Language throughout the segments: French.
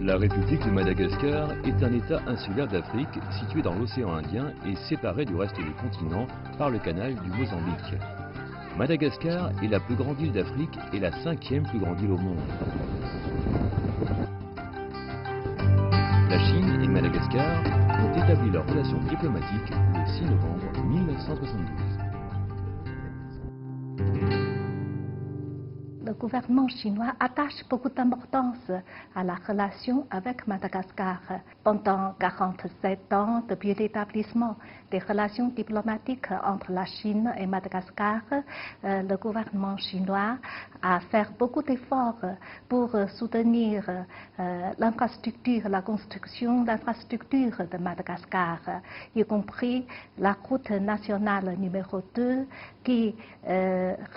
La République de Madagascar est un État insulaire d'Afrique situé dans l'océan Indien et séparé du reste du continent par le canal du Mozambique. Madagascar est la plus grande île d'Afrique et la 5e plus grande île au monde. La Chine et Madagascar ont établi leurs relations diplomatiques le 6 novembre 1972. Le gouvernement chinois attache beaucoup d'importance à la relation avec Madagascar. Pendant 47 ans, depuis l'établissement des relations diplomatiques entre la Chine et Madagascar, le gouvernement chinois a fait beaucoup d'efforts pour soutenir l'infrastructure, la construction d'infrastructures de Madagascar, y compris la route nationale numéro 2 qui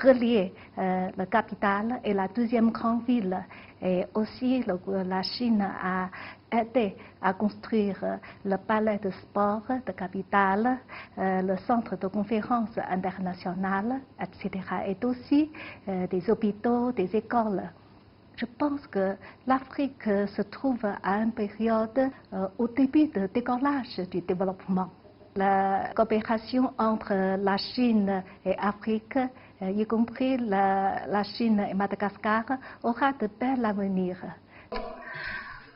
reliait la capitale et la deuxième grande ville. Et aussi, la Chine a aidé à construire le palais de sport de capitale, le centre de conférences internationales, etc. Et aussi des hôpitaux, des écoles. Je pense que l'Afrique se trouve à une période au début de décollage du développement. La coopération entre la Chine et l'Afrique, y compris la Chine et Madagascar, aura de belles avenirs.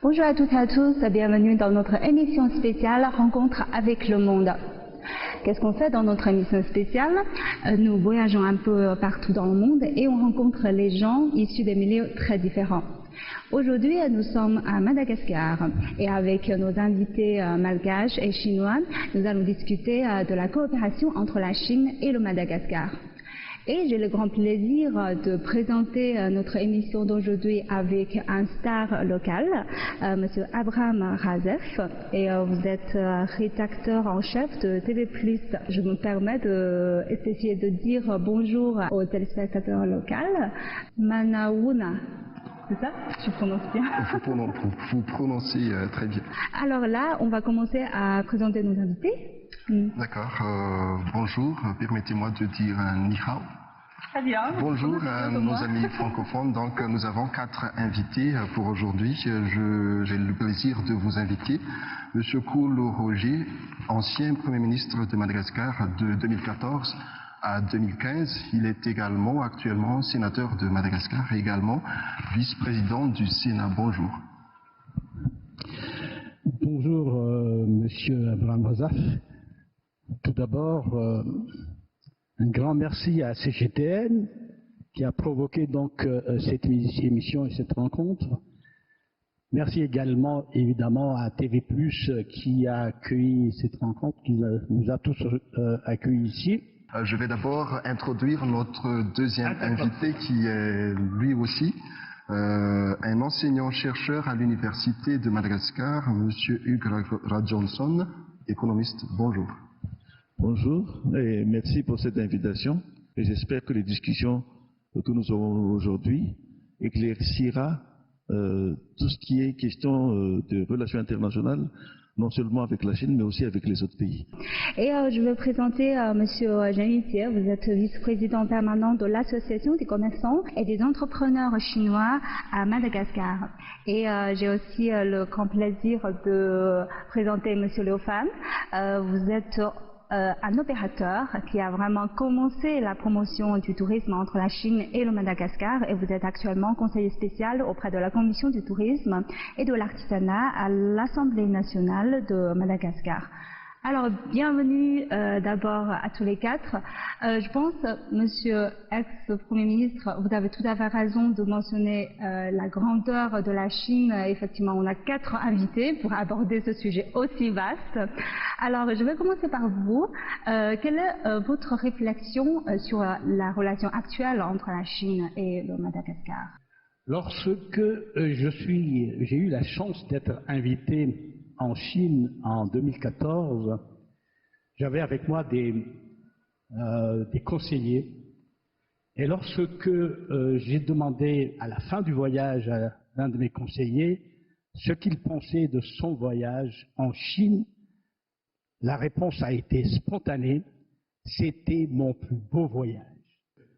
Bonjour à toutes et à tous, bienvenue dans notre émission spéciale Rencontre avec le monde. Qu'est-ce qu'on fait dans notre émission spéciale? Nous voyageons un peu partout dans le monde et on rencontre les gens issus des milieux très différents. Aujourd'hui, nous sommes à Madagascar et avec nos invités malgaches et chinois, nous allons discuter de la coopération entre la Chine et le Madagascar. Et j'ai le grand plaisir de présenter notre émission d'aujourd'hui avec un star local, Monsieur Abraham Razef, et vous êtes rédacteur en chef de TV+. Je me permets d'essayer de dire bonjour aux téléspectateurs locaux. Manaouna. C'est ça? Je prononce bien. Vous prononcez très bien. Alors là, on va commencer à présenter nos invités. D'accord. Bonjour. Permettez-moi de dire ni hao. Très bien. Bonjour à nos amis francophones. Donc, nous avons 4 invités pour aujourd'hui. J'ai le plaisir de vous inviter. Monsieur Koulou Roger, ancien Premier ministre de Madagascar de 2014 à 2015. Il est également actuellement sénateur de Madagascar et également vice-président du Sénat. Bonjour. Bonjour, monsieur Abraham Razaf. Tout d'abord, un grand merci à CGTN qui a provoqué donc cette émission et cette rencontre. Merci également, évidemment, à TV+, qui a accueilli cette rencontre, qui nous a tous accueillis ici. Je vais d'abord introduire notre deuxième invité qui est lui aussi un enseignant-chercheur à l'Université de Madagascar, M. Hugues Radjonsson, économiste. Bonjour. Bonjour et merci pour cette invitation. Et j'espère que les discussions que nous aurons aujourd'hui éclaircira tout ce qui est question de relations internationales, non seulement avec la Chine, mais aussi avec les autres pays. Et je vais présenter Monsieur Zheng Yujie. Vous êtes vice-président permanent de l'Association des commerçants et des entrepreneurs chinois à Madagascar. Et j'ai aussi le grand plaisir de présenter Monsieur Liu Fan. Vous êtes un opérateur qui a vraiment commencé la promotion du tourisme entre la Chine et le Madagascar et vous êtes actuellement conseiller spécial auprès de la Commission du tourisme et de l'artisanat à l'Assemblée nationale de Madagascar. Alors, bienvenue d'abord à tous les 4. Je pense, Monsieur ex-Premier ministre, vous avez tout à fait raison de mentionner la grandeur de la Chine. Effectivement, on a 4 invités pour aborder ce sujet aussi vaste. Alors, je vais commencer par vous. Quelle est votre réflexion sur la relation actuelle entre la Chine et le Madagascar? Lorsque j'ai eu la chance d'être invité en Chine en 2014, j'avais avec moi des conseillers. Et lorsque j'ai demandé à la fin du voyage à l'un de mes conseillers ce qu'il pensait de son voyage en Chine, la réponse a été spontanée. C'était mon plus beau voyage.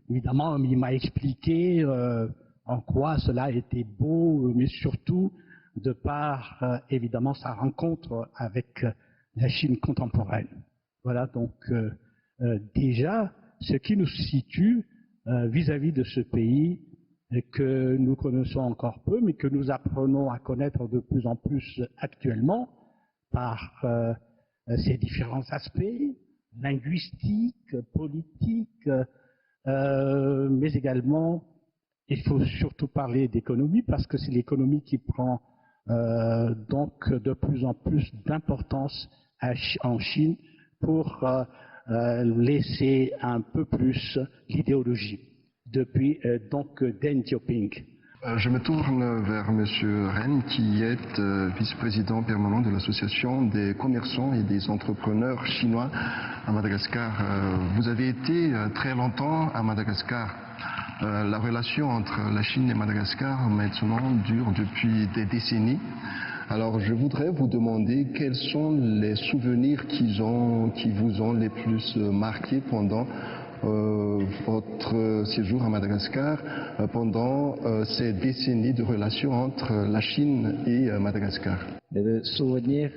Évidemment, il m'a expliqué en quoi cela était beau, mais surtout de par évidemment sa rencontre avec la Chine contemporaine. Voilà donc déjà ce qui nous situe vis-à-vis de ce pays que nous connaissons encore peu, mais que nous apprenons à connaître de plus en plus actuellement par ses différents aspects linguistiques, politiques, mais également, il faut surtout parler d'économie parce que c'est l'économie qui prend donc de plus en plus d'importance en Chine pour laisser un peu plus l'idéologie depuis donc Deng Xiaoping. Je me tourne vers M. Ren, qui est vice-président permanent de l'Association des commerçants et des entrepreneurs chinois à Madagascar. Vous avez été très longtemps à Madagascar. La relation entre la Chine et Madagascar maintenant dure depuis des décennies. Alors je voudrais vous demander quels sont les souvenirs qui vous ont les plus marqués pendant votre séjour à Madagascar, pendant ces décennies de relations entre la Chine et Madagascar. Les souvenirs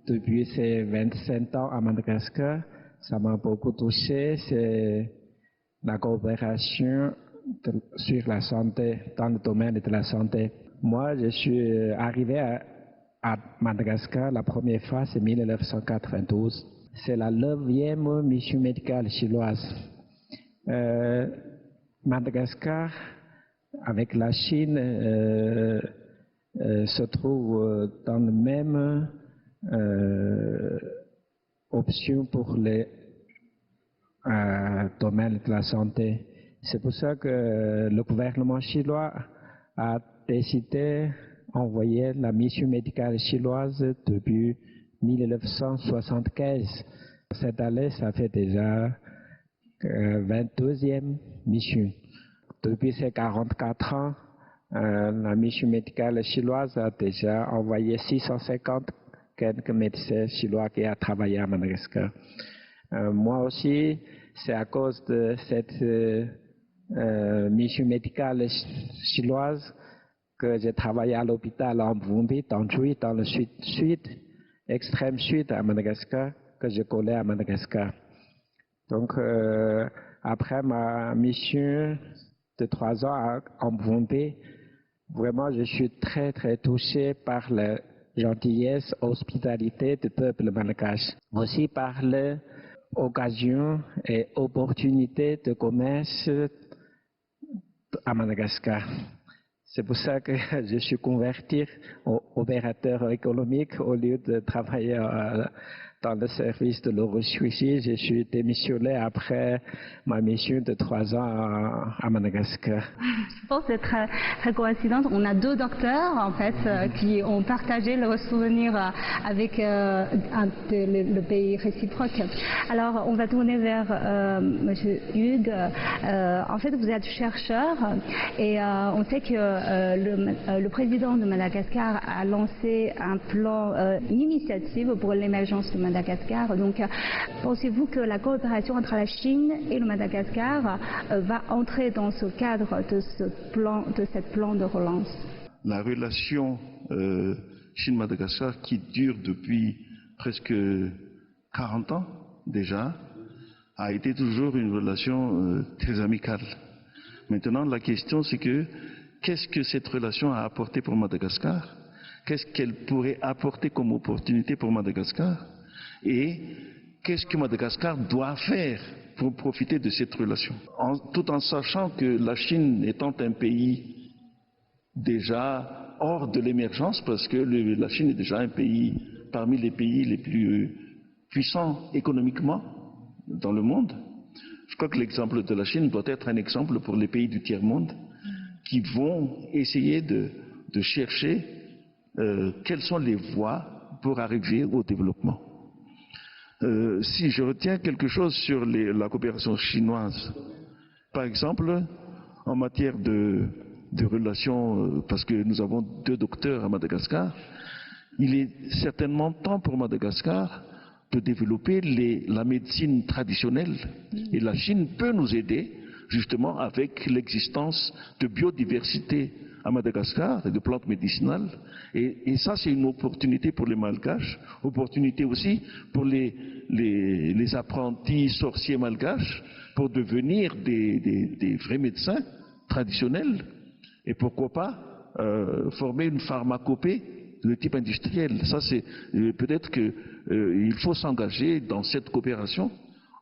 depuis ces 25 ans à Madagascar, ça m'a beaucoup touché, c'est la coopération sur la santé, dans le domaine de la santé. Moi, je suis arrivé à Madagascar la première fois, c'est 1992. C'est la 9e mission médicale chinoise. Madagascar, avec la Chine, se trouve dans la même option pour les domaines de la santé. C'est pour ça que le gouvernement chinois a décidé d'envoyer la mission médicale chinoise depuis 1975. Cette année, ça fait déjà 22e mission. Depuis ces 44 ans, la mission médicale chinoise a déjà envoyé 650 quelques médecins chinois qui ont travaillé à Madagascar. Moi aussi, c'est à cause de cette mission médicale chinoise que j'ai travaillé à l'hôpital en Mvumbi, dans le sud, extrême sud à Madagascar, que je connais à Madagascar. Donc, après ma mission de 3 ans en Mvumbi, vraiment, je suis très, très touché par la gentillesse, hospitalité du peuple malgache. Aussi par l'occasion et opportunité de commerce à Madagascar. C'est pour ça que je suis converti au opérateur économique au lieu de travailler dans le service de l'Eurosuisse. Je suis démissionné après ma mission de 3 ans à Madagascar. Je pense que c'est très, très coïncident. On a 2 docteurs en fait qui ont partagé leurs souvenirs avec le pays réciproque. Alors on va tourner vers Monsieur Hugues. En fait, vous êtes chercheur et on sait que le président de Madagascar a lancé un plan, une initiative pour l'émergence de Madagascar. Donc, pensez-vous que la coopération entre la Chine et le Madagascar va entrer dans ce cadre de cette plan de relance? La relation Chine-Madagascar qui dure depuis presque 40 ans déjà, a été toujours une relation très amicale. Maintenant, la question c'est que qu'est-ce que cette relation a apporté pour Madagascar? Qu'est-ce qu'elle pourrait apporter comme opportunité pour Madagascar? Et qu'est-ce que Madagascar doit faire pour profiter de cette relation? Tout en sachant que la Chine étant un pays déjà hors de l'émergence, parce que la Chine est déjà un pays parmi les pays les plus puissants économiquement dans le monde. Je crois que l'exemple de la Chine doit être un exemple pour les pays du tiers-monde qui vont essayer de chercher quelles sont les voies pour arriver au développement. Si je retiens quelque chose sur la coopération chinoise, par exemple, en matière de relations, parce que nous avons 2 docteurs à Madagascar, il est certainement temps pour Madagascar de développer la médecine traditionnelle. Et la Chine peut nous aider justement avec l'existence de biodiversité à Madagascar, de plantes médicinales. Et ça, c'est une opportunité pour les Malgaches, opportunité aussi pour les apprentis sorciers malgaches pour devenir des vrais médecins traditionnels. Et pourquoi pas former une pharmacopée de type industriel. Ça, c'est peut-être qu'il faut s'engager dans cette coopération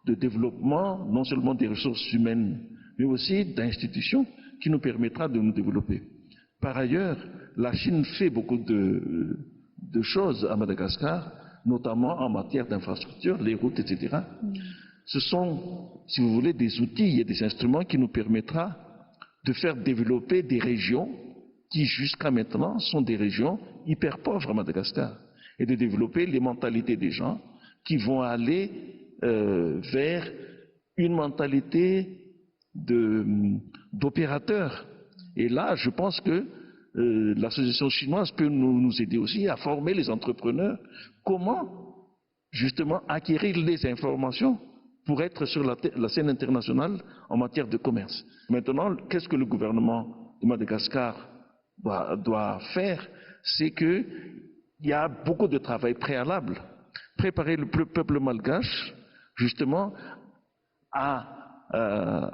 de développement, non seulement des ressources humaines, mais aussi d'institutions qui nous permettra de nous développer. Par ailleurs, la Chine fait beaucoup de choses à Madagascar, notamment en matière d'infrastructures, les routes, etc. Ce sont, si vous voulez, des outils et des instruments qui nous permettra de faire développer des régions qui jusqu'à maintenant sont des régions hyper pauvres à Madagascar, et de développer les mentalités des gens qui vont aller vers une mentalité d'opérateurs. Et là, je pense que l'association chinoise peut nous aider aussi à former les entrepreneurs. Comment, justement, acquérir les informations pour être sur la scène internationale en matière de commerce. Maintenant, qu'est-ce que le gouvernement de Madagascar doit faire? C'est qu'il y a beaucoup de travail préalable. Préparer le peuple malgache, justement, à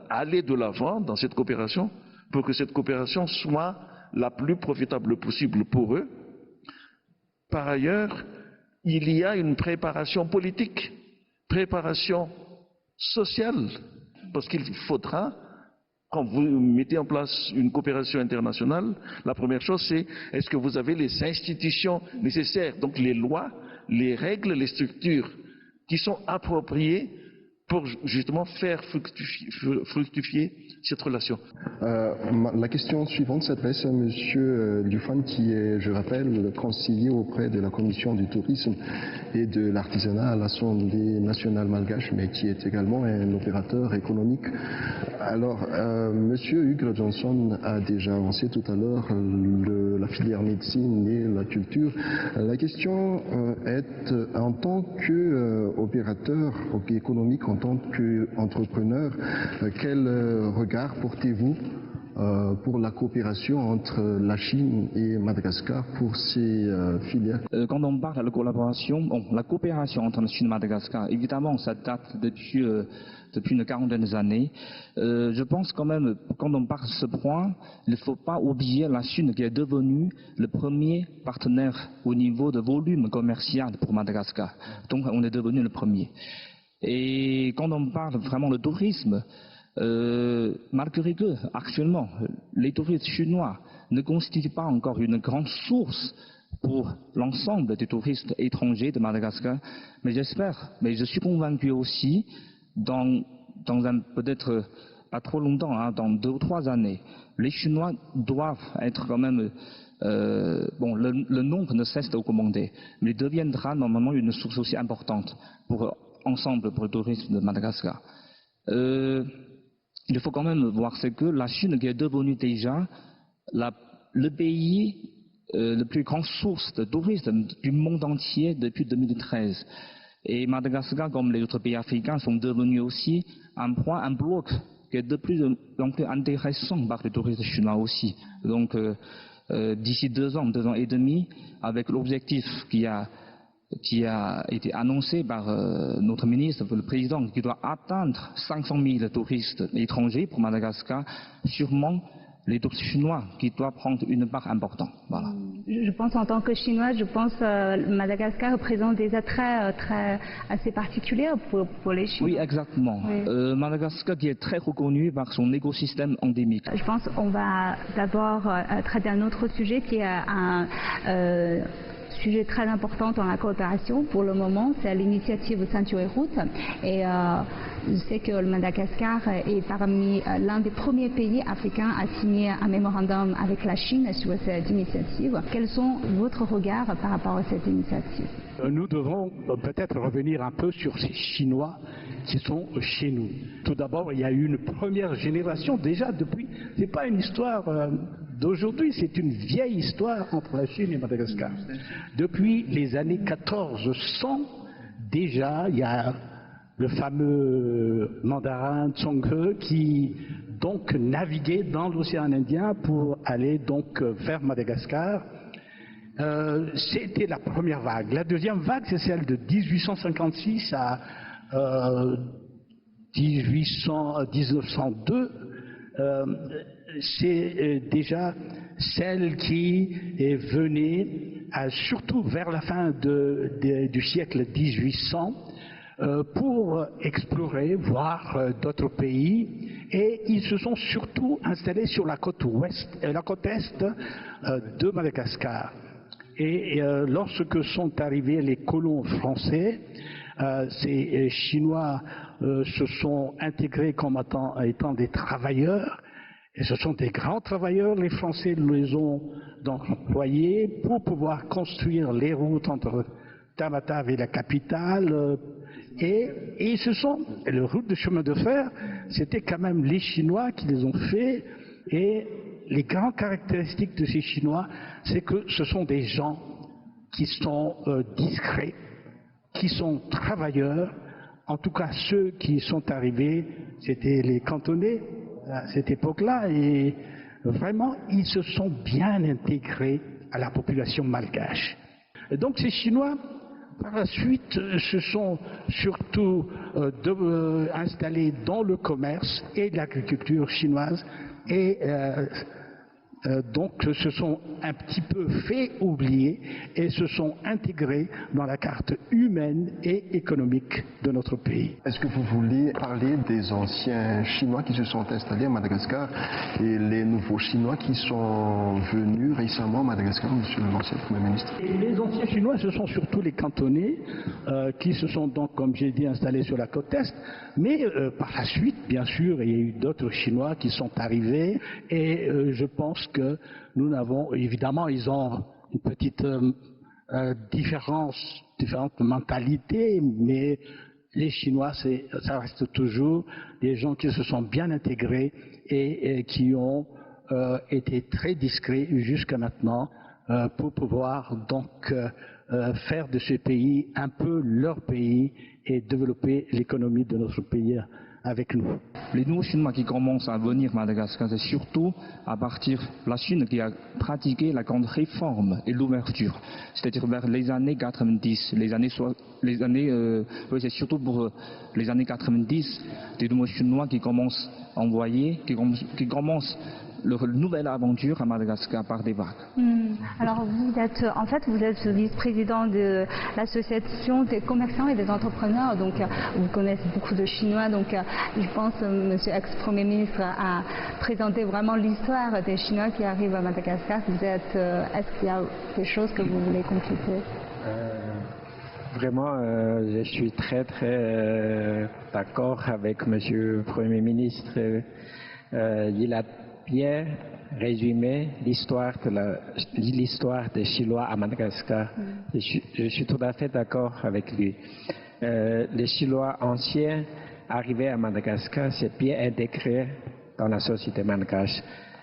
aller de l'avant dans cette coopération, pour que cette coopération soit la plus profitable possible pour eux. Par ailleurs, il y a une préparation politique, préparation sociale, parce qu'il faudra, quand vous mettez en place une coopération internationale, la première chose c'est, est-ce que vous avez les institutions nécessaires, donc les lois, les règles, les structures qui sont appropriées pour justement faire fructifier cette relation. La question suivante s'adresse à M. Liu Fan, qui est, je rappelle, conseiller auprès de la Commission du tourisme et de l'artisanat à l'Assemblée nationale malgache, mais qui est également un opérateur économique. Alors, M. Hugues Johnson a déjà avancé tout à l'heure la filière médecine et la culture. La question est, en tant qu'opérateur économique, en tant qu'entrepreneur, quel regard portez-vous pour la coopération entre la Chine et Madagascar pour ces filières? Quand on parle de la collaboration, la coopération entre la Chine et Madagascar, évidemment, ça date depuis une quarantaine d'années. Je pense quand même, quand on parle de ce point, il ne faut pas oublier la Chine qui est devenue le premier partenaire au niveau de volume commercial pour Madagascar. Donc on est devenu le premier. Et quand on parle vraiment de tourisme, malgré que actuellement les touristes chinois ne constituent pas encore une grande source pour l'ensemble des touristes étrangers de Madagascar, mais j'espère, mais je suis convaincu aussi, peut-être pas trop longtemps, dans 2 ou 3 années, les Chinois doivent être quand même, le nombre ne cesse d'augmenter, mais deviendra normalement une source aussi importante pour le tourisme de Madagascar. Il faut quand même voir ce que la Chine qui est devenue déjà le pays le plus grande source de tourisme du monde entier depuis 2013. Et Madagascar, comme les autres pays africains, sont devenus aussi un bloc qui est de plus en plus intéressant par les touristes chinois aussi. Donc d'ici 2 ans et demi, avec l'objectif qui a été annoncé par notre ministre, le président, qui doit atteindre 500 000 touristes étrangers pour Madagascar, sûrement les touristes chinois qui doivent prendre une part importante. Voilà. Je pense en tant que Chinois, Madagascar représente des attraits assez particuliers pour les Chinois. Oui, exactement. Oui. Madagascar qui est très reconnu par son écosystème endémique. Je pense qu'on va d'abord traiter un autre sujet qui est un sujet très important dans la coopération pour le moment, c'est l'initiative Ceinture et Route. Et je sais que le Madagascar est parmi l'un des premiers pays africains à signer un mémorandum avec la Chine sur cette initiative. Quels sont votre regard par rapport à cette initiative? Nous devons peut-être revenir un peu sur ces Chinois qui sont chez nous. Tout d'abord, il y a eu une première génération déjà depuis. C'est pas une histoire d'aujourd'hui, c'est une vieille histoire entre la Chine et Madagascar. Depuis les années 1400, déjà, il y a le fameux mandarin Zhonghe qui, donc navigué dans l'océan Indien pour aller donc vers Madagascar. C'était la première vague. La deuxième vague, c'est celle de 1856 à 1902. C'est déjà celle qui est venue surtout vers la fin du siècle 1800 pour explorer, voir d'autres pays, et ils se sont surtout installés sur la côte est de Madagascar. Et lorsque sont arrivés les colons français, ces Chinois se sont intégrés comme étant des travailleurs, et ce sont des grands travailleurs. Les Français les ont donc employés pour pouvoir construire les routes entre Tamatave et la capitale, et les routes de chemin de fer, c'était quand même les Chinois qui les ont fait. Et les grandes caractéristiques de ces Chinois, c'est que ce sont des gens qui sont discrets, qui sont travailleurs. En tout cas, ceux qui sont arrivés, c'était les cantonais à cette époque-là, et vraiment, ils se sont bien intégrés à la population malgache. Et donc ces Chinois, par la suite, se sont surtout installés dans le commerce et l'agriculture chinoise, et donc se sont un petit peu fait oublier et se sont intégrés dans la carte humaine et économique de notre pays. Est-ce que vous voulez parler des anciens Chinois qui se sont installés à Madagascar et les nouveaux Chinois qui sont venus récemment à Madagascar, monsieur l'ancien Premier ministre? Et les anciens Chinois, ce sont surtout les cantonais qui se sont donc, comme j'ai dit, installés sur la côte est, mais par la suite, bien sûr, il y a eu d'autres Chinois qui sont arrivés, et je pense que nous n'avons, évidemment, ils ont une petite différente mentalité, mais les Chinois, ça reste toujours des gens qui se sont bien intégrés et qui ont été très discrets jusqu'à maintenant pour pouvoir donc faire de ce pays un peu leur pays et développer l'économie de notre pays avec nous. Les nouveaux Chinois qui commencent à venir à Madagascar, c'est surtout à partir de la Chine qui a pratiqué la grande réforme et l'ouverture. C'est-à-dire vers les années 90, c'est surtout pour les années 90, des nouveaux Chinois qui commencent à envoyer, qui commencent leur nouvelle aventure à Madagascar par des vagues. Alors vous êtes vice-président de l'association des commerçants et des entrepreneurs, donc vous connaissez beaucoup de Chinois, donc je pense monsieur ex-premier ministre a présenté vraiment l'histoire des Chinois qui arrivent à Madagascar. Est-ce qu'il y a des choses que vous voulez compléter? Vraiment, je suis très d'accord avec monsieur le Premier ministre. Il a bien résumé l'histoire des Chinois à Madagascar. Je suis tout à fait d'accord avec lui. Les Chinois anciens arrivés à Madagascar, c'est bien intégré dans la société malgache.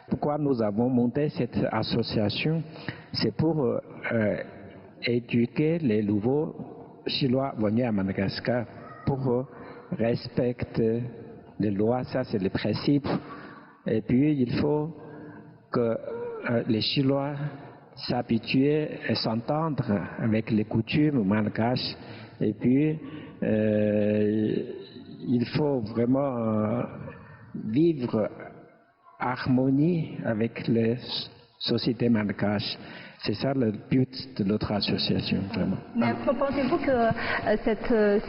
Pourquoi nous avons monté cette association? C'est pour éduquer les nouveaux Chinois venus à Madagascar pour respecter les lois, ça c'est le principe. Et puis, il faut que les Chinois s'habituent et s'entendent avec les coutumes malgaches. Et puis, il faut vraiment vivre harmonie avec les sociétés malgaches. C'est ça le but de notre association, vraiment. Mais pensez-vous que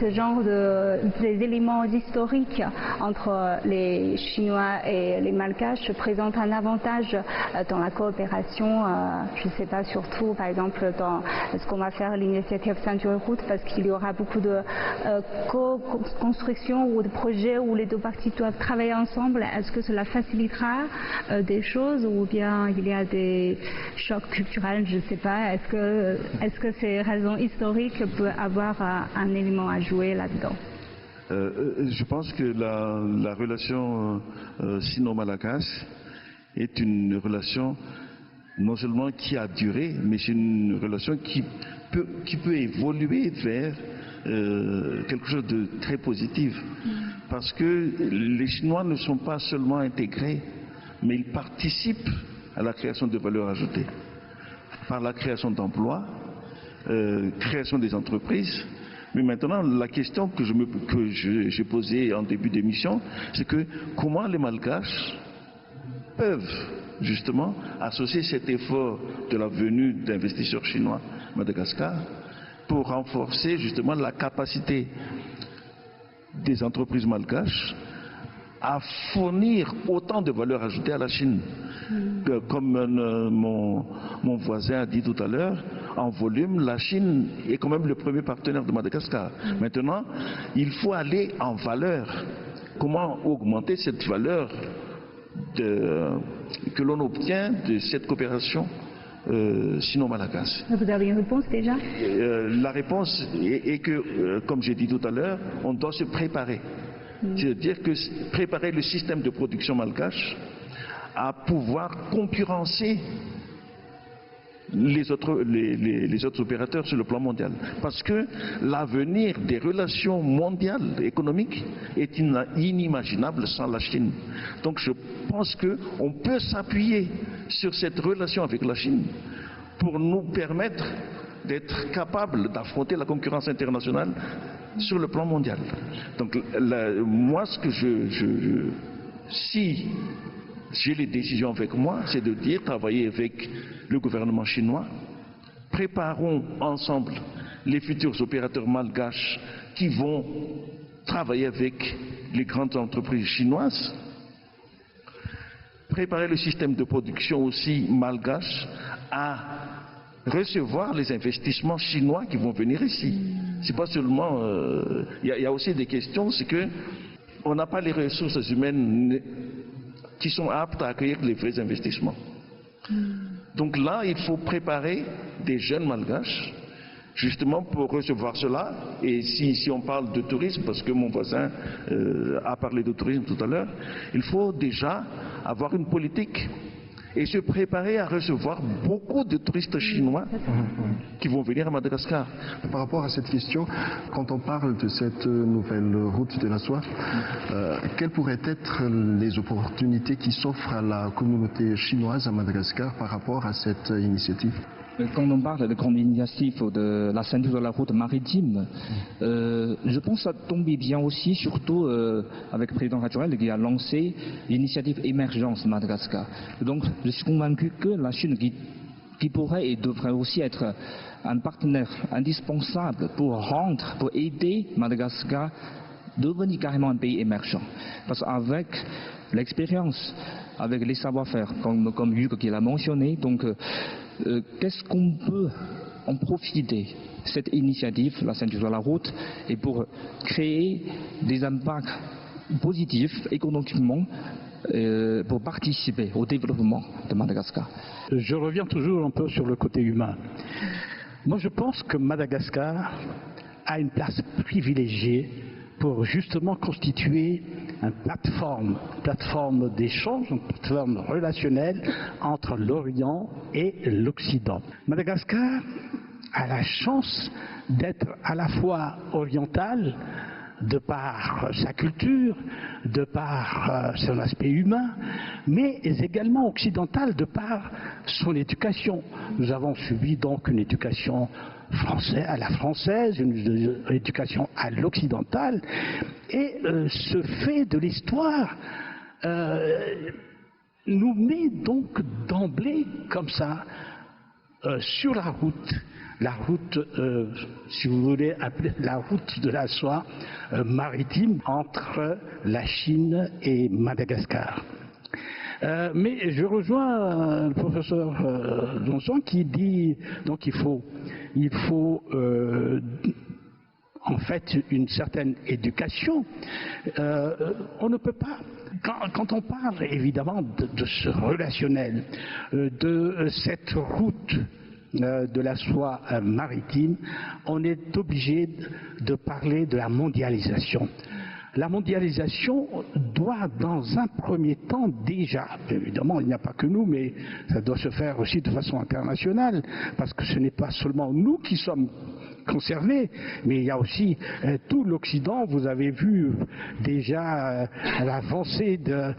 ce genre des éléments historiques entre les Chinois et les Malgaches présentent un avantage dans la coopération, je ne sais pas, surtout par exemple dans ce qu'on va faire l'initiative Ceinture Route, parce qu'il y aura beaucoup de co-construction ou de projets où les deux parties doivent travailler ensemble. Est-ce que cela facilitera des choses, ou bien il y a des chocs culturels? Je ne sais pas. Est-ce que ces raisons historiques peuvent avoir un élément à jouer là-dedans? Je pense que la relation sino-malgache est une relation non seulement qui a duré, mais c'est une relation qui peut évoluer vers quelque chose de très positif, parce que les Chinois ne sont pas seulement intégrés, mais ils participent à la création de valeur ajoutée, par la création d'emplois, création des entreprises. Mais maintenant, la question que j'ai posée en début d'émission, c'est que comment les Malgaches peuvent justement associer cet effort de la venue d'investisseurs chinois à Madagascar pour renforcer justement la capacité des entreprises malgaches à fournir autant de valeur ajoutée à la Chine. Comme mon voisin a dit tout à l'heure, en volume, la Chine est quand même le premier partenaire de Madagascar. Maintenant, il faut aller en valeur. Comment augmenter cette valeur que l'on obtient de cette coopération sino-malagasy. Vous avez une réponse déjà? La réponse est que, comme j'ai dit tout à l'heure, on doit se préparer. C'est-à-dire que préparer le système de production malgache à pouvoir concurrencer les autres opérateurs sur le plan mondial. Parce que l'avenir des relations mondiales économiques est inimaginable sans la Chine. Donc je pense qu'on peut s'appuyer sur cette relation avec la Chine pour nous permettre d'être capables d'affronter la concurrence internationale sur le plan mondial. Donc moi, ce que si j'ai les décisions avec moi, c'est de dire, travailler avec le gouvernement chinois, préparons ensemble les futurs opérateurs malgaches qui vont travailler avec les grandes entreprises chinoises, préparer le système de production aussi malgache à recevoir les investissements chinois qui vont venir ici. C'est pas seulement... Il y a aussi des questions, c'est que on n'a pas les ressources humaines qui sont aptes à accueillir les vrais investissements. Donc là, il faut préparer des jeunes malgaches, justement pour recevoir cela. Et si on parle de tourisme, parce que mon voisin a parlé de tourisme tout à l'heure, il faut déjà avoir une politique et se préparer à recevoir beaucoup de touristes chinois qui vont venir à Madagascar. Par rapport à cette question, quand on parle de cette nouvelle route de la soie, quelles pourraient être les opportunités qui s'offrent à la communauté chinoise à Madagascar par rapport à cette initiative? Quand on parle de grande initiative de la ceinture de la route maritime, je pense que ça tombe bien aussi, surtout avec le président Radjoel qui a lancé l'initiative Émergence Madagascar. Donc je suis convaincu que la Chine qui pourrait et devrait aussi être un partenaire indispensable pour aider Madagascar à devenir carrément un pays émergent. Parce qu'avec l'expérience, avec les savoir-faire, comme Hugues qui l'a mentionné, donc qu'est-ce qu'on peut en profiter, cette initiative, la ceinture de la route, et pour créer des impacts positifs économiquement pour participer au développement de Madagascar. Je reviens toujours un peu sur le côté humain. Moi, je pense que Madagascar a une place privilégiée pour justement constituer une plateforme d'échange, une plateforme relationnelle entre l'Orient et l'Occident. Madagascar a la chance d'être à la fois orientale, de par sa culture, de par son aspect humain, mais également occidentale de par son éducation. Nous avons suivi donc une éducation à la française, une éducation à l'occidentale, et ce fait de l'histoire nous met donc d'emblée comme ça sur la route, si vous voulez appeler la route de la soie maritime entre la Chine et Madagascar. Mais je rejoins le professeur Johnson qui dit donc il faut en fait une certaine éducation. On ne peut pas, quand on parle évidemment de ce relationnel, de cette route de la soie maritime, on est obligé de parler de la mondialisation. La mondialisation doit, dans un premier temps déjà, évidemment il n'y a pas que nous, mais ça doit se faire aussi de façon internationale, parce que ce n'est pas seulement nous qui sommes concernés, mais il y a aussi tout l'Occident. Vous avez vu déjà l'avancée de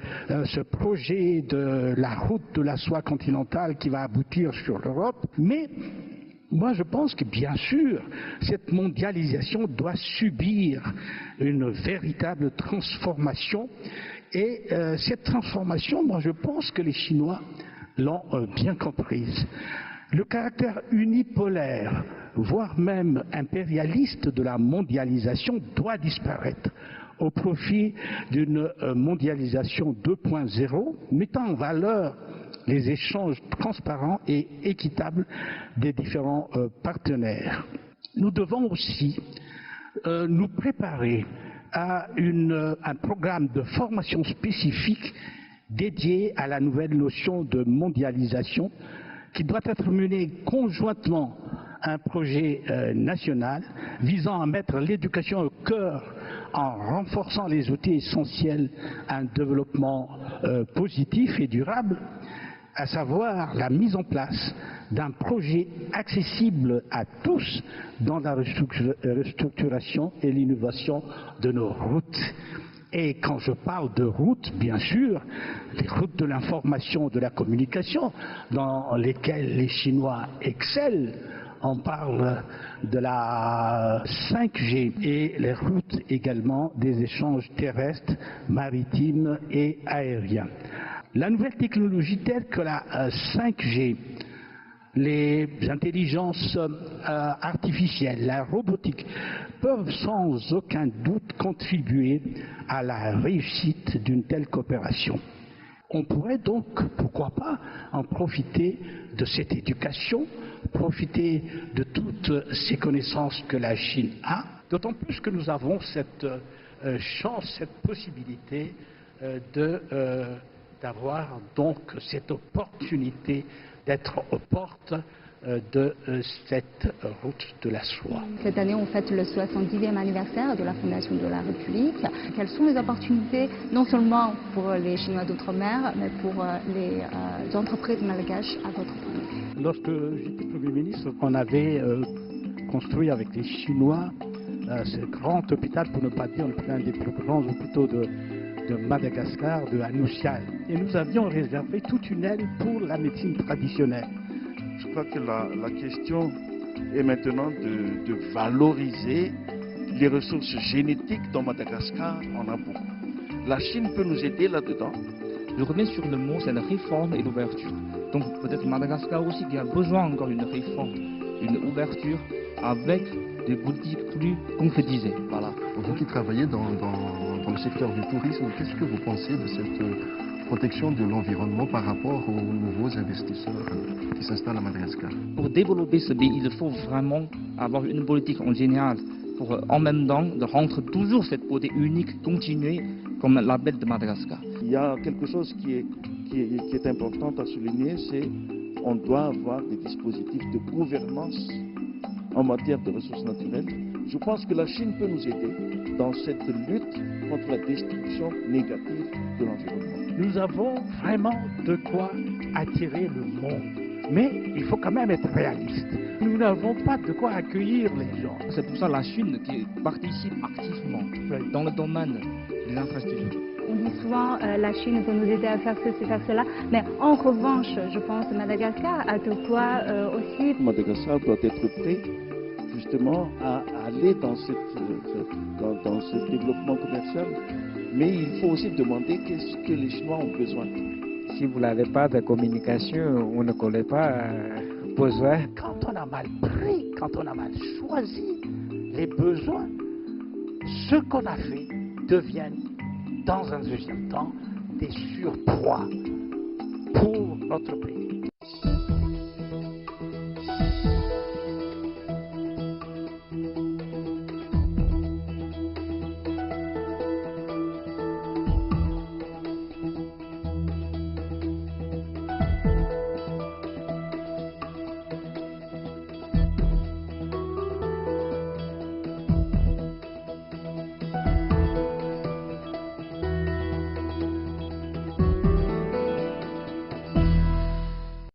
ce projet de la route de la soie continentale qui va aboutir sur l'Europe, mais moi, je pense que, bien sûr, cette mondialisation doit subir une véritable transformation. Et cette transformation, moi, je pense que les Chinois l'ont bien comprise. Le caractère unipolaire, voire même impérialiste de la mondialisation doit disparaître au profit d'une mondialisation 2.0, mettant en valeur les échanges transparents et équitables des différents partenaires. Nous devons aussi nous préparer à un programme de formation spécifique dédié à la nouvelle notion de mondialisation qui doit être mené conjointement à un projet national visant à mettre l'éducation au cœur en renforçant les outils essentiels à un développement positif et durable, à savoir la mise en place d'un projet accessible à tous dans la restructuration et l'innovation de nos routes. Et quand je parle de routes, bien sûr, les routes de l'information, de la communication, dans lesquelles les Chinois excellent. On parle de la 5G et les routes également des échanges terrestres, maritimes et aériens. La nouvelle technologie telle que la 5G, les intelligences artificielles, la robotique, peuvent sans aucun doute contribuer à la réussite d'une telle coopération. On pourrait donc, pourquoi pas, en profiter de cette éducation, profiter de toutes ces connaissances que la Chine a, d'autant plus que nous avons cette chance, cette possibilité d'avoir donc cette opportunité d'être aux portes de cette route de la soie. Cette année, on fête le 70e anniversaire de la fondation de la République. Quelles sont les opportunités, non seulement pour les Chinois d'outre-mer, mais pour les entreprises malgaches à votre pays? Lorsque j'étais Premier ministre, on avait construit avec les Chinois ce grand hôpital, pour ne pas dire l'un des plus grands hôpitaux de Madagascar, de Anoussial. Et nous avions réservé toute une aile pour la médecine traditionnelle. Je crois que la question est maintenant de valoriser les ressources génétiques dans Madagascar. On a beaucoup. La Chine peut nous aider là-dedans. Je reviens sur le mot, c'est la réforme et l'ouverture. Donc peut-être Madagascar aussi qui a besoin encore d'une réforme, d'une ouverture avec des politiques plus concrétisées. Voilà. Vous qui travaillez dans le secteur du tourisme, qu'est-ce que vous pensez de cette protection de l'environnement par rapport aux nouveaux investisseurs qui s'installent à Madagascar? Pour développer ce pays, il faut vraiment avoir une politique en général pour en même temps de rendre toujours cette beauté unique, continuer comme la belle de Madagascar. Il y a quelque chose qui est important à souligner, c'est qu'on doit avoir des dispositifs de gouvernance en matière de ressources naturelles. Je pense que la Chine peut nous aider dans cette lutte contre la destruction négative de l'environnement. Nous avons vraiment de quoi attirer le monde. Mais il faut quand même être réaliste. Nous n'avons pas de quoi accueillir les gens. C'est pour ça la Chine qui participe activement dans le domaine des infrastructures. On dit souvent la Chine peut nous aider à faire ceci, faire cela, mais en revanche, je pense que Madagascar a de quoi aussi... Madagascar doit être prêt justement à aller dans ce développement commercial, mais il faut aussi demander qu'est-ce que les Chinois ont besoin. Si vous n'avez pas de communication, vous ne connaissez pas besoin. Quand on a mal pris, quand on a mal choisi les besoins, ce qu'on a fait deviennent dans un deuxième temps des surpoids pour notre pays.